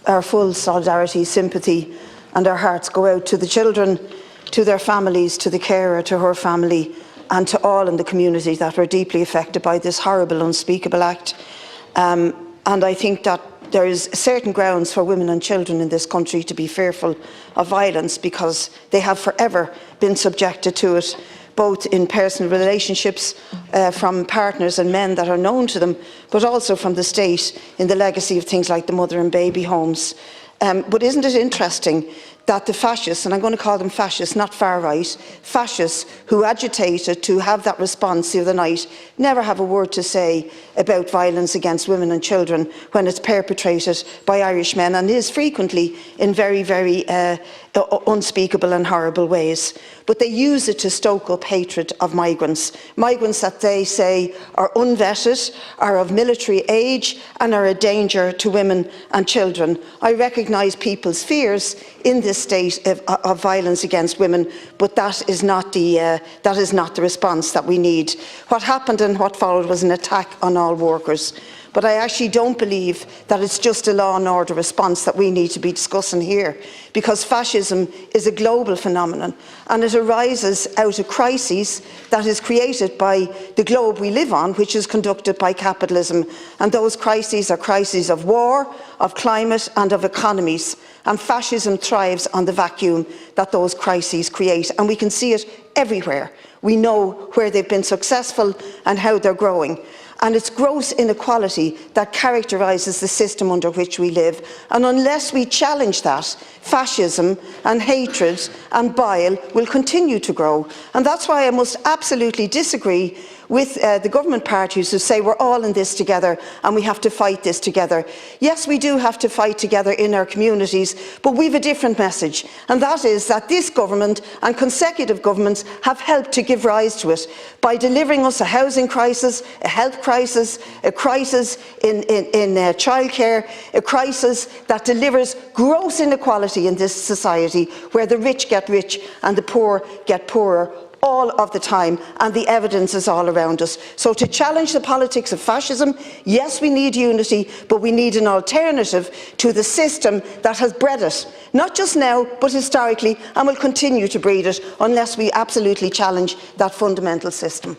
our full solidarity, sympathy and our hearts go out to the children, to their families, to the carer, to her family and to all in the community that were deeply affected by this horrible, unspeakable act. And I think that there is certain grounds for women and children in this country to be fearful of violence because they have forever been subjected to it, both in personal relationships from partners and men that are known to them, but also from the state in the legacy of things like the mother and baby homes. But isn't it interesting that the fascists, and I'm going to call them fascists, not far right, fascists who agitated to have that response the other night never have a word to say about violence against women and children when it's perpetrated by Irish men and is frequently in very, very unspeakable and horrible ways. But they use it to stoke up hatred of migrants that they say are unvetted, are of military age and are a danger to women and children. I recognise people's fears in this state of violence against women, but that is not the response that we need. What happened and what followed was an attack on all workers. But I actually don't believe that it's just a law and order response that we need to be discussing here, because fascism is a global phenomenon and it arises out of crises that is created by the globe we live on, which is conducted by capitalism. And those crises are crises of war, of climate and of economies. And fascism thrives on the vacuum that those crises create. And we can see it everywhere. We know where they've been successful and how they're growing. And it's gross inequality that characterises the system under which we live. And unless we challenge that, fascism and hatred and bile will continue to grow. And that's why I must absolutely disagree with the government parties who say we're all in this together and we have to fight this together. Yes, we do have to fight together in our communities, but we have a different message, and that is that this government and consecutive governments have helped to give rise to it by delivering us a housing crisis, a health crisis, a crisis in childcare, a crisis that delivers gross inequality in this society where the rich get rich and the poor get poorer all of the time, and the evidence is all around us. So to challenge the politics of fascism, yes, we need unity, but we need an alternative to the system that has bred it, not just now, but historically, and will continue to breed it unless we absolutely challenge that fundamental system.